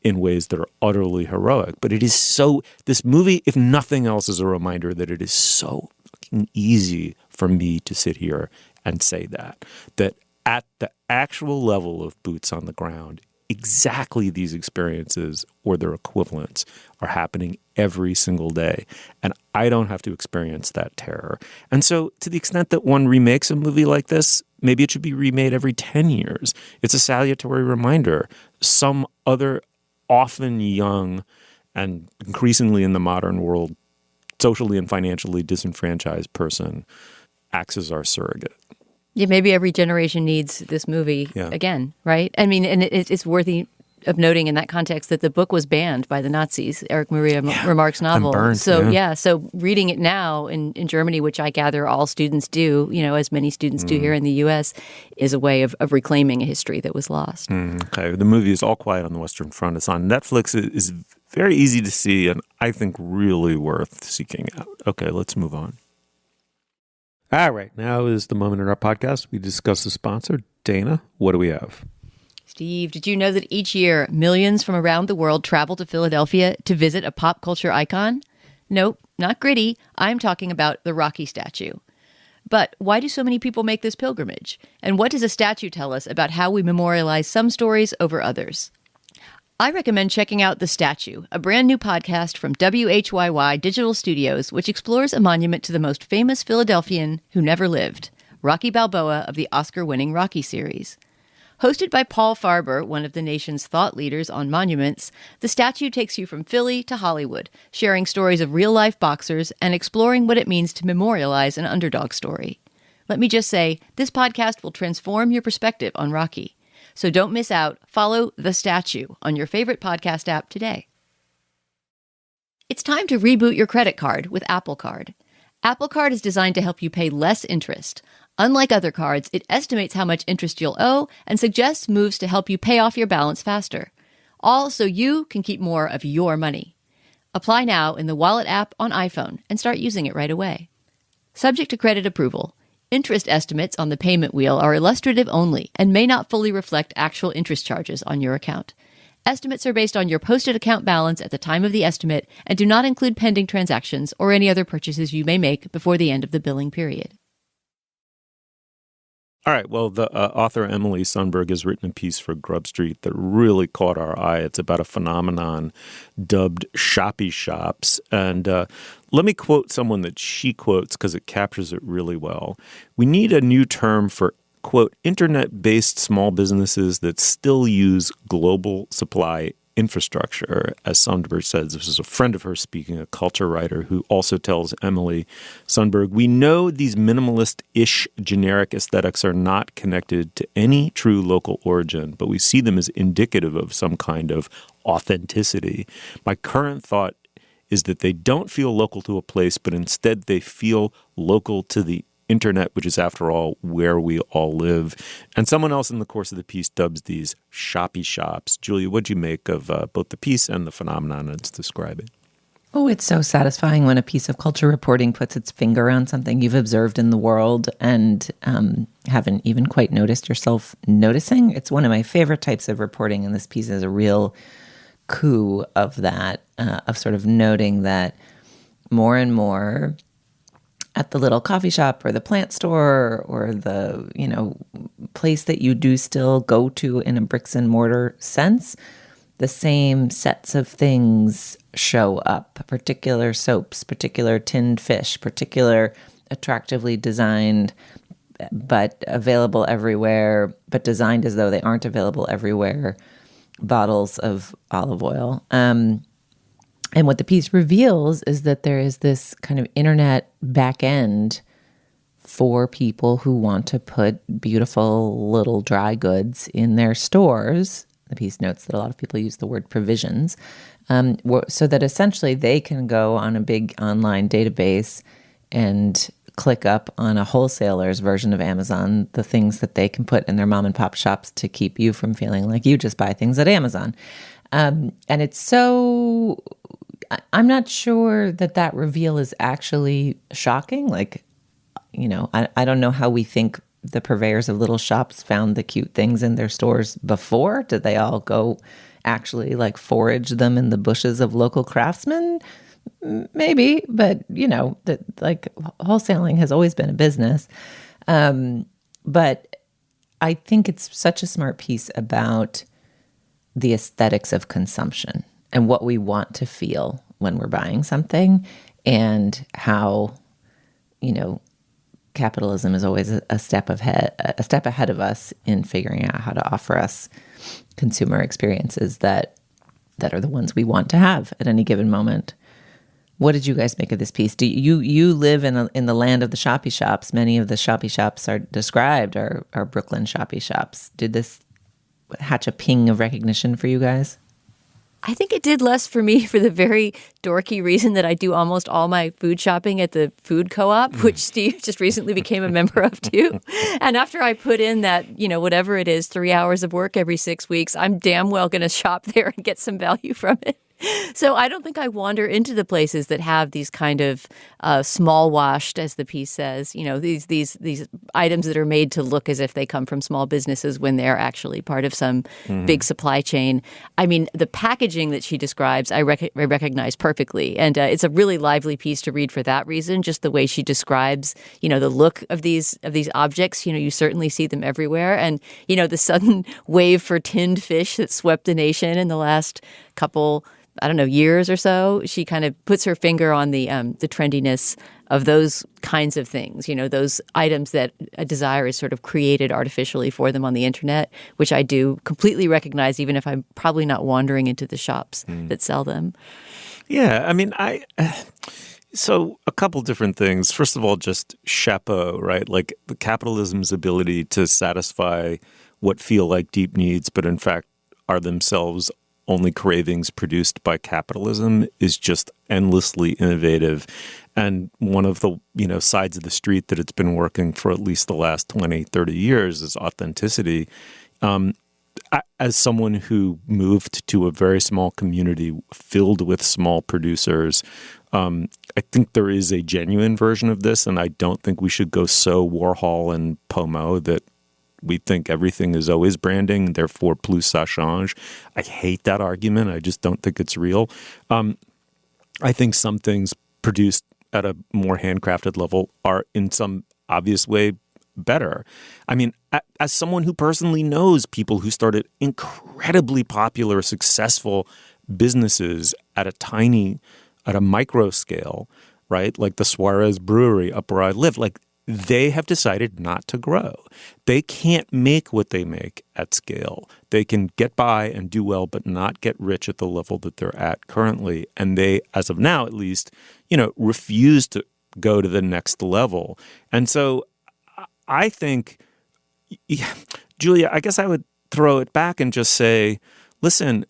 in ways that are utterly heroic. But it is so, this movie, if nothing else, is a reminder that it is so fucking easy for me to sit here and say that at the actual level of boots on the ground, exactly these experiences or their equivalents are happening every single day. And I don't have to experience that terror. And so to the extent that one remakes a movie like this, maybe it should be remade every 10 years. It's a salutary reminder. Some other often young and increasingly in the modern world, socially and financially disenfranchised person acts as our surrogate. Yeah, maybe every generation needs this movie again, right? I mean, and it's worthy of noting in that context that the book was banned by the Nazis, Erich Maria Remarque's novel. Burned, so reading it now in Germany, which I gather all students do, as many students do here in the U.S., is a way of reclaiming a history that was lost. Okay, the movie is All Quiet on the Western Front. It's on Netflix. It is very easy to see and I think really worth seeking out. Okay, let's move on. All right, now is the moment in our podcast we discuss the sponsor. Dana, what do we have? Steve, did you know that each year millions from around the world travel to Philadelphia to visit a pop culture icon? Nope, not gritty. I'm talking about the Rocky statue. But why do so many people make this pilgrimage? And what does a statue tell us about how we memorialize some stories over others? I recommend checking out The Statue, a brand new podcast from WHYY Digital Studios, which explores a monument to the most famous Philadelphian who never lived, Rocky Balboa of the Oscar-winning Rocky series. Hosted by Paul Farber, one of the nation's thought leaders on monuments, The Statue takes you from Philly to Hollywood, sharing stories of real-life boxers and exploring what it means to memorialize an underdog story. Let me just say, this podcast will transform your perspective on Rocky. So don't miss out. Follow The Statue on your favorite podcast app today. It's time to reboot your credit card with Apple Card. Apple Card is designed to help you pay less interest. Unlike other cards, it estimates how much interest you'll owe and suggests moves to help you pay off your balance faster. All so you can keep more of your money. Apply now in the Wallet app on iPhone and start using it right away. Subject to credit approval. Interest estimates on the payment wheel are illustrative only and may not fully reflect actual interest charges on your account. Estimates are based on your posted account balance at the time of the estimate and do not include pending transactions or any other purchases you may make before the end of the billing period. All right. Well, the author Emily Sundberg has written a piece for Grub Street that really caught our eye. It's about a phenomenon dubbed shoppy shops. And let me quote someone that she quotes because it captures it really well. We need a new term for, quote, internet-based small businesses that still use global supply infrastructure. As Sundberg says, this is a friend of hers speaking, a culture writer who also tells Emily Sundberg, we know these minimalist-ish generic aesthetics are not connected to any true local origin, but we see them as indicative of some kind of authenticity. My current thought is that they don't feel local to a place, but instead they feel local to the internet, which is, after all, where we all live. And someone else in the course of the piece dubs these shoppy shops. Julia, what'd you make of both the piece and the phenomenon it's describing? Oh, it's so satisfying when a piece of culture reporting puts its finger on something you've observed in the world and haven't even quite noticed yourself noticing. It's one of my favorite types of reporting, and this piece is a real coup of that, of sort of noting that more and more at the little coffee shop or the plant store or the, place that you do still go to in a bricks and mortar sense, the same sets of things show up, particular soaps, particular tinned fish, particular attractively designed but available everywhere, but designed as though they aren't available everywhere, bottles of olive oil. And what the piece reveals is that there is this kind of internet back end for people who want to put beautiful little dry goods in their stores. The piece notes that a lot of people use the word provisions, so that essentially they can go on a big online database and click up on a wholesaler's version of Amazon, the things that they can put in their mom and pop shops to keep you from feeling like you just buy things at Amazon. And it's so, I'm not sure that reveal is actually shocking. Like, you know, I don't know how we think the purveyors of little shops found the cute things in their stores before. Did they all go actually like forage them in the bushes of local craftsmen? Maybe, but you know, that like wholesaling has always been a business. But I think it's such a smart piece about the aesthetics of consumption and what we want to feel when we're buying something, and how, you know, capitalism is always a step ahead of us in figuring out how to offer us consumer experiences that are the ones we want to have at any given moment. What did you guys make of this piece? Do you live in the land of the shoppy shops? Many of the shoppy shops are described are Brooklyn shoppy shops. Did this hatch a ping of recognition for you guys? I think it did less for me for the very dorky reason that I do almost all my food shopping at the food co-op, which Steve just recently became a member of too. And after I put in that, you know, whatever it is, 3 hours of work every 6 weeks, I'm damn well going to shop there and get some value from it. So I don't think I wander into the places that have these kind of small washed, as the piece says, you know, these items that are made to look as if they come from small businesses when they're actually part of some big supply chain. I mean, the packaging that she describes, I recognize perfectly. And it's a really lively piece to read for that reason, just the way she describes, you know, the look of these objects. You know, you certainly see them everywhere. And, you know, the sudden wave for tinned fish that swept the nation in the last couple, I don't know, years or so, she kind of puts her finger on the trendiness of those kinds of things, you know, those items that a desire is sort of created artificially for them on the internet, which I do completely recognize, even if I'm probably not wandering into the shops that sell them. Yeah, I mean, so a couple different things. First of all, just chapeau, right? Like the capitalism's ability to satisfy what feel like deep needs, but in fact are themselves only cravings produced by capitalism is just endlessly innovative. And one of the, you know, sides of the street that it's been working for at least the last 20, 30 years is authenticity. As someone who moved to a very small community filled with small producers, I think there is a genuine version of this, and I don't think we should go so Warhol and Pomo that we think everything is always branding, therefore plus ça change. I hate that argument. I just don't think it's real. I think some things produced at a more handcrafted level are in some obvious way better. I mean, as someone who personally knows people who started incredibly popular, successful businesses at a micro scale, right? Like the Suarez Brewery up where I live, like they have decided not to grow. They can't make what they make at scale. They can get by and do well, but not get rich at the level that they're at currently. And they, as of now at least, you know, refuse to go to the next level. And so I think, Julia, I guess I would throw it back and just say, listen,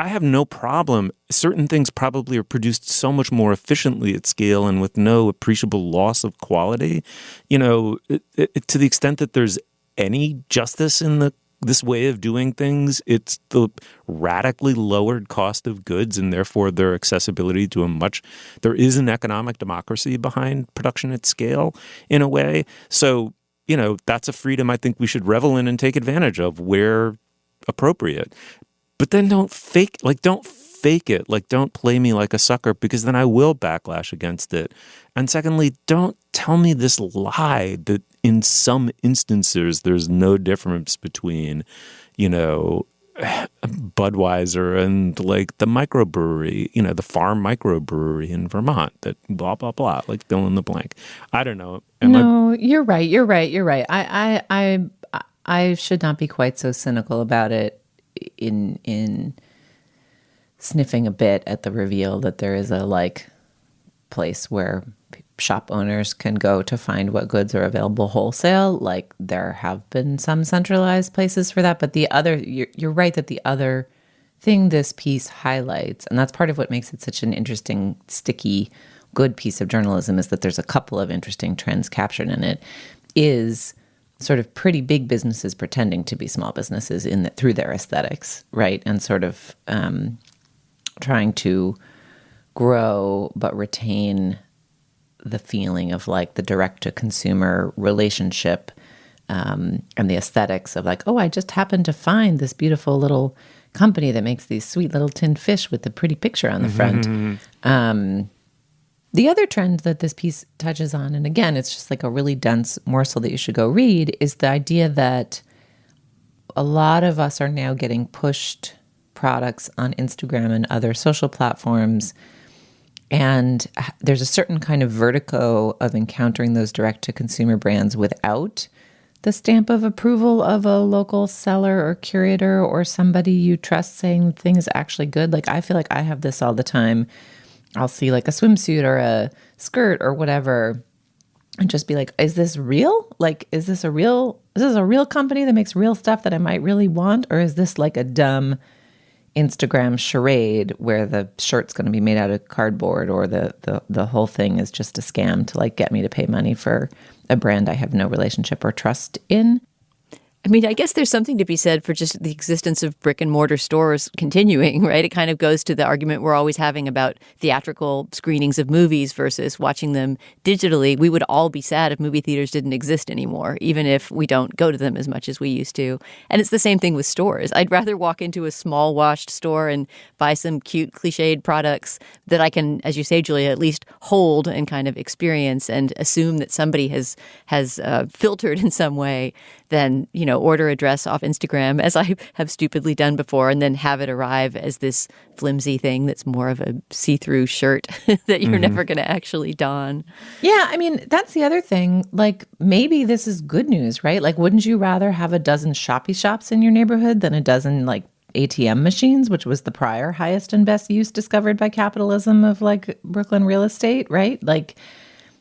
I have no problem. Certain things probably are produced so much more efficiently at scale and with no appreciable loss of quality. You know, to the extent that there's any justice in this way of doing things, it's the radically lowered cost of goods and therefore their accessibility to there is an economic democracy behind production at scale in a way. So, you know, that's a freedom I think we should revel in and take advantage of where appropriate. But then don't fake it. Like, don't play me like a sucker, because then I will backlash against it. And secondly, don't tell me this lie that in some instances there's no difference between, you know, Budweiser and like the microbrewery, the farm microbrewery in Vermont that blah, blah, blah, like fill in the blank. I don't know. You're right. You're right. I should not be quite so cynical about it in sniffing a bit at the reveal that there is a like place where shop owners can go to find what goods are available wholesale. Like there have been some centralized places for that, but you're right that the other thing this piece highlights, and that's part of what makes it such an interesting, sticky, good piece of journalism, is that there's a couple of interesting trends captured in it, is sort of pretty big businesses pretending to be small businesses through their aesthetics, right? And sort of trying to grow but retain the feeling of like the direct-to-consumer relationship and the aesthetics of like, oh, I just happened to find this beautiful little company that makes these sweet little tin fish with the pretty picture on the front. The other trend that this piece touches on, and again, it's just like a really dense morsel that you should go read, is the idea that a lot of us are now getting pushed products on Instagram and other social platforms. And there's a certain kind of vertigo of encountering those direct-to-consumer brands without the stamp of approval of a local seller or curator or somebody you trust saying the thing is actually good. Like, I feel like I have this all the time. I'll see like a swimsuit or a skirt or whatever and just be like, is this real? Like, is this a real company that makes real stuff that I might really want? Or is this like a dumb Instagram charade where the shirt's going to be made out of cardboard, or the whole thing is just a scam to like get me to pay money for a brand I have no relationship or trust in? I mean, I guess there's something to be said for just the existence of brick and mortar stores continuing, right? It kind of goes to the argument we're always having about theatrical screenings of movies versus watching them digitally. We would all be sad if movie theaters didn't exist anymore, even if we don't go to them as much as we used to. And it's the same thing with stores. I'd rather walk into a small washed store and buy some cute cliched products that I can, as you say, Julia, at least hold and kind of experience and assume that somebody has filtered in some way than, order a dress off Instagram, as I have stupidly done before, and then have it arrive as this flimsy thing that's more of a see-through shirt that you're never going to actually don. Yeah, I mean, that's the other thing. Like, maybe this is good news, right? Like, wouldn't you rather have a dozen shoppy shops in your neighborhood than a dozen, like, ATM machines, which was the prior highest and best use discovered by capitalism of, like, Brooklyn real estate, right? Like,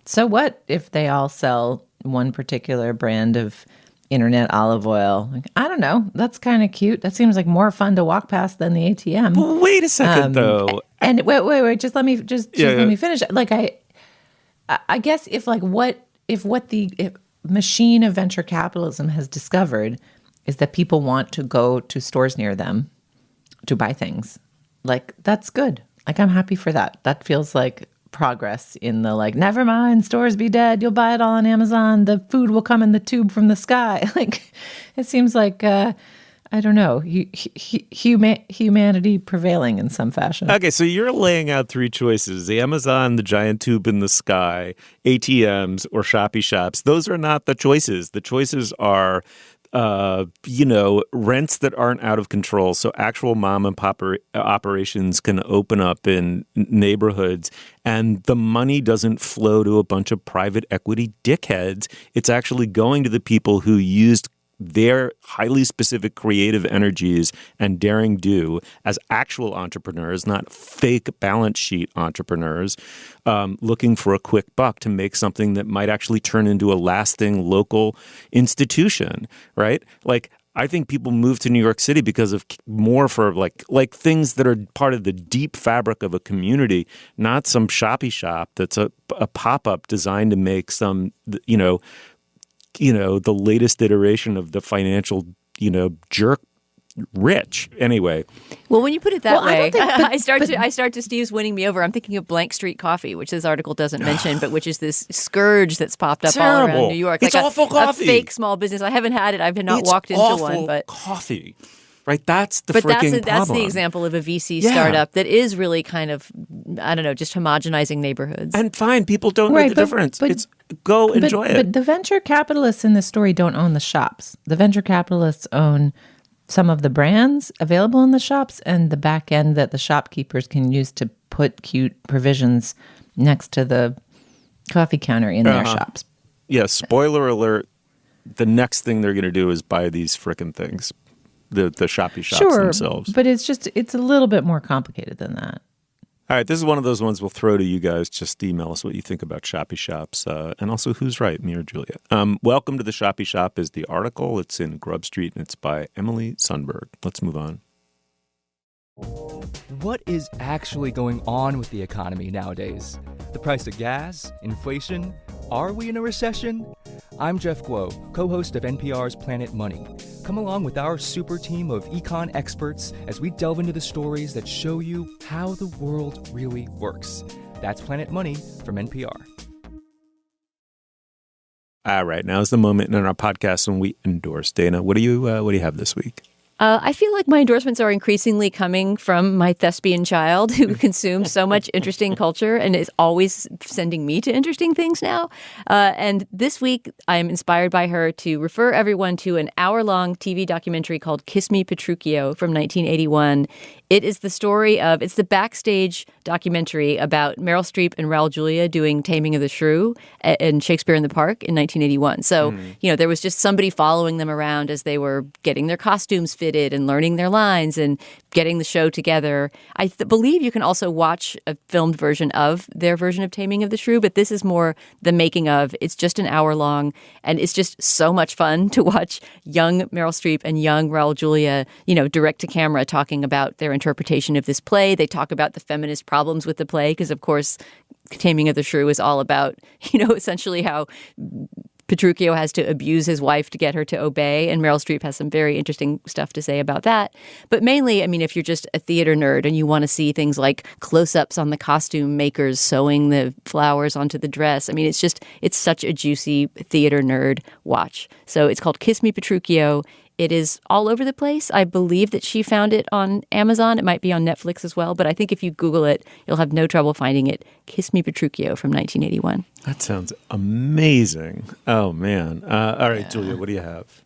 so what if they all sell one particular brand of internet olive oil? Like, I don't know. That's kind of cute. That seems like more fun to walk past than the ATM. Well, wait a second, though. And wait. Just let me let me finish. Like, I guess if what the machine of venture capitalism has discovered is that people want to go to stores near them to buy things. Like, that's good. Like, I'm happy for that. That feels like progress in the like, never mind, stores be dead, you'll buy it all on Amazon, the food will come in the tube from the sky. Like, it seems like I don't know, humanity prevailing in some fashion. Okay, so you're laying out three choices: Amazon, the giant tube in the sky, ATMs, or shoppy shops. Those are not the choices. The choices are rents that aren't out of control. So actual mom and pop operations can open up in neighborhoods, and the money doesn't flow to a bunch of private equity dickheads. It's actually going to the people who used their highly specific creative energies and daring do as actual entrepreneurs, not fake balance sheet entrepreneurs, looking for a quick buck to make something that might actually turn into a lasting local institution, right? Like, I think people move to New York City because of more for like things that are part of the deep fabric of a community, not some shoppy shop that's a pop-up designed to make some, the latest iteration of the financial, jerk rich. Anyway. Well, when you put it that way, I start to Steve's winning me over. I'm thinking of Blank Street Coffee, which this article doesn't mention, but which is this scourge that's popped up all around New York. It's like awful coffee. A fake small business. I haven't had it. I've not walked into one, but coffee. Right, that's the freaking problem. That's the example of a VC startup that is really kind of, I don't know, just homogenizing neighborhoods. And fine, people don't know the difference. Go enjoy it. But the venture capitalists in this story don't own the shops. The venture capitalists own some of the brands available in the shops and the back end that the shopkeepers can use to put cute provisions next to the coffee counter in their shops. Yeah, spoiler alert. The next thing they're going to do is buy these frickin' things, the shoppy shops themselves. But it's a little bit more complicated than that. All right, this is one of those ones we'll throw to you guys. Just email us what you think about shoppy shops and also who's right, me or Julia. Welcome to the Shoppy Shop is the article. It's in Grub Street and it's by Emily Sundberg. Let's move on. What is actually going on with the economy nowadays? The price of gas? Inflation? Are we in a recession? I'm Jeff Guo, co-host of NPR's Planet Money. Come along with our super team of econ experts as we delve into the stories that show you how the world really works. That's Planet Money from NPR. All right, now is the moment in our podcast when we endorse. Dana, what do you have this week? I feel like my endorsements are increasingly coming from my thespian child who consumes so much interesting culture and is always sending me to interesting things now. And this week, I'm inspired by her to refer everyone to an hour-long TV documentary called Kiss Me Petruchio from 1981. It is the story of, it's the backstage documentary about Meryl Streep and Raul Julia doing Taming of the Shrew and Shakespeare in the Park in 1981. So, there was just somebody following them around as they were getting their costumes fitted and learning their lines and getting the show together. I believe you can also watch a filmed version of their version of Taming of the Shrew, but this is more the making of. It's just an hour long, and it's just so much fun to watch young Meryl Streep and young Raul Julia, direct to camera talking about their interpretation of this play. They talk about the feminist problems with the play because, of course, Taming of the Shrew is all about, essentially how Petruchio has to abuse his wife to get her to obey, and Meryl Streep has some very interesting stuff to say about that. But mainly, if you're just a theater nerd and you want to see things like close-ups on the costume makers sewing the flowers onto the dress, it's such a juicy theater nerd watch. So it's called Kiss Me Petruchio. It is all over the place. I believe that she found it on Amazon. It might be on Netflix as well. But I think if you Google it, you'll have no trouble finding it. Kiss Me Petruchio from 1981. That sounds amazing. Oh, man. All right, Julia, what do you have?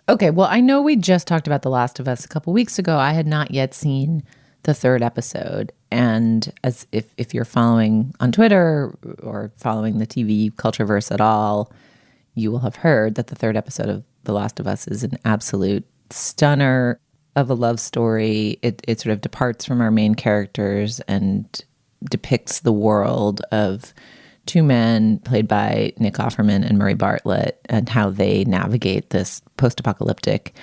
Okay, well, I know we just talked about The Last of Us a couple weeks ago. I had not yet seen the third episode. And as if you're following on Twitter or following the TV Cultureverse at all, you will have heard that the third episode of The Last of Us is an absolute stunner of a love story. It sort of departs from our main characters and depicts the world of two men played by Nick Offerman and Murray Bartlett and how they navigate this post-apocalyptic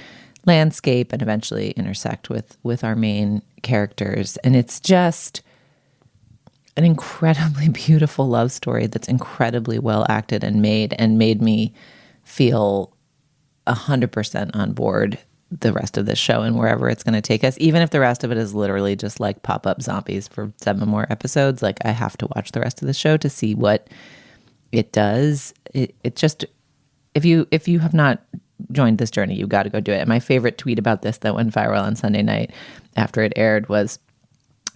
landscape and eventually intersect with our main characters. And it's just an incredibly beautiful love story that's incredibly well acted and made me feel 100% on board the rest of this show and wherever it's going to take us, even if the rest of it is literally just like pop-up zombies for 7 more episodes. Like, I have to watch the rest of the show to see what it does. It just, if you have not joined this journey, you got to go do it. And my favorite tweet about this that went viral on Sunday night after it aired was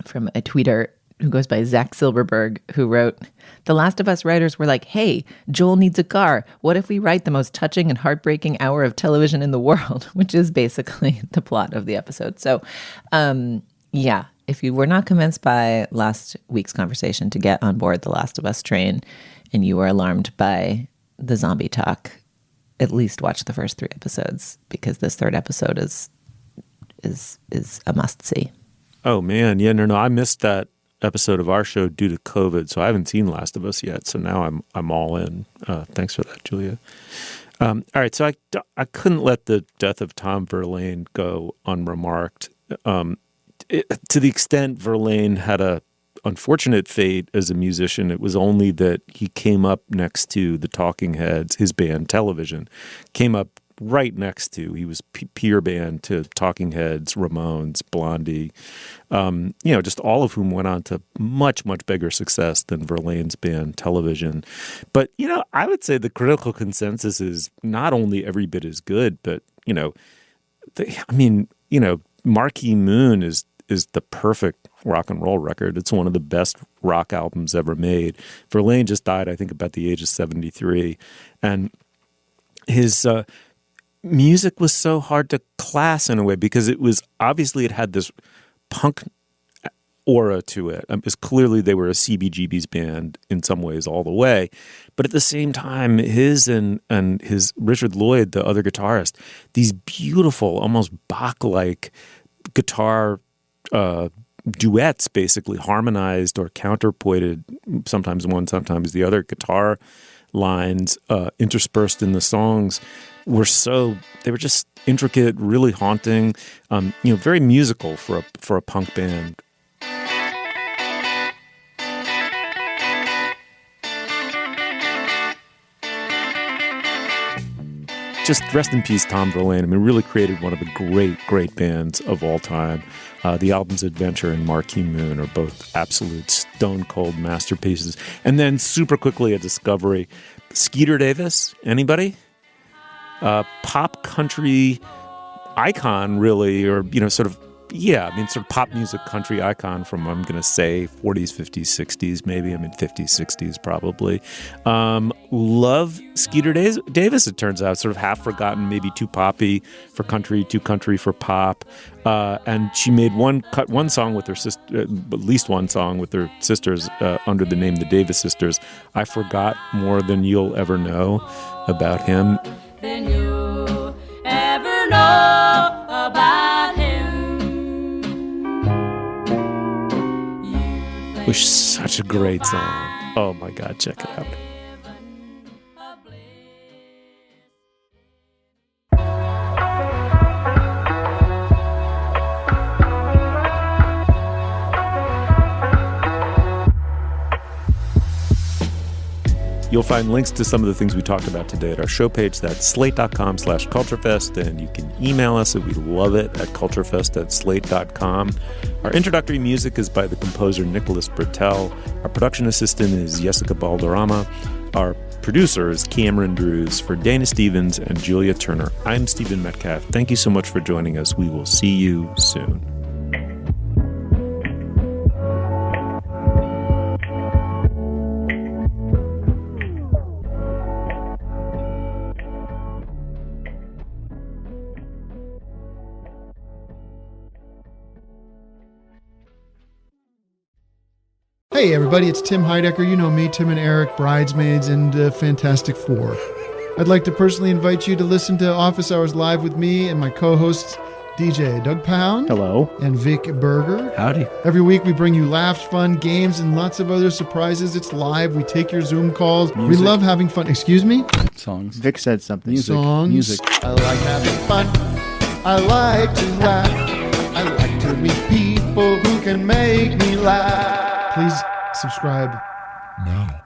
from a tweeter who goes by Zach Silverberg, who wrote, "The Last of Us writers were like, hey, Joel needs a car. What if we write the most touching and heartbreaking hour of television in the world?" Which is basically the plot of the episode. So, if you were not convinced by last week's conversation to get on board the Last of Us train and you were alarmed by the zombie talk, at least watch the first 3 episodes, because this third episode is a must-see. Oh, man. Yeah, no, I missed that episode of our show due to COVID, so I haven't seen Last of Us yet. So now I'm all in. Thanks for that, Julia. All right, so I couldn't let the death of Tom Verlaine go unremarked. To the extent Verlaine had a unfortunate fate as a musician, it was only that he came up next to the Talking Heads, his band Television, came up right next to. He was peer band to Talking Heads, Ramones, Blondie, just all of whom went on to much, much bigger success than Verlaine's band Television. But, I would say the critical consensus is not only every bit as good, but, Marquee Moon is the perfect rock and roll record. It's one of the best rock albums ever made. Verlaine just died, I think, about the age of 73. And his music was so hard to class in a way because it had this punk aura to it. Because clearly they were a CBGB's band in some ways all the way. But at the same time, his and his Richard Lloyd, the other guitarist, these beautiful, almost Bach-like guitar duets, basically harmonized or counterpointed, sometimes one, sometimes the other guitar lines interspersed in the songs they were just intricate, really haunting, very musical for a punk band. Just rest in peace, Tom Verlaine. I mean, really created one of the great bands of all time. The albums Adventure and Marquee Moon are both absolute stone-cold masterpieces. And then super quickly a discovery. Skeeter Davis, anybody? Pop country icon, really, or, sort of pop music country icon from, I'm going to say, 40s, 50s, 60s, maybe. 50s, 60s, probably. Love Skeeter Davis, it turns out. Sort of half forgotten, maybe too poppy for country, too country for pop. And she made one song with her sister, at least one song with her sisters under the name the Davis Sisters. I Forgot More Than You'll Ever Know about him. Than you ever know about him. Which is such a great song. Oh my God, check it out. You'll find links to some of the things we talked about today at our show page. That's slate.com/culturefest. And you can email us, and we'd love it, at culturefest@slate.com. Our introductory music is by the composer Nicholas Bertel. Our production assistant is Jessica Balderrama. Our producer is Cameron Drews. For Dana Stevens and Julia Turner, I'm Stephen Metcalf. Thank you so much for joining us. We will see you soon. Hey everybody, it's Tim Heidecker. You know me, Tim and Eric, Bridesmaids, and Fantastic Four. I'd like to personally invite you to listen to Office Hours Live with me and my co-hosts, DJ Doug Pound. Hello. And Vic Berger. Howdy. Every week we bring you laughs, fun, games, and lots of other surprises. It's live. We take your Zoom calls. Music. We love having fun. Excuse me? Songs. Vic said something. Music. Songs. Music. I like having fun. I like to laugh. I like to meet people who can make me laugh. Please subscribe now.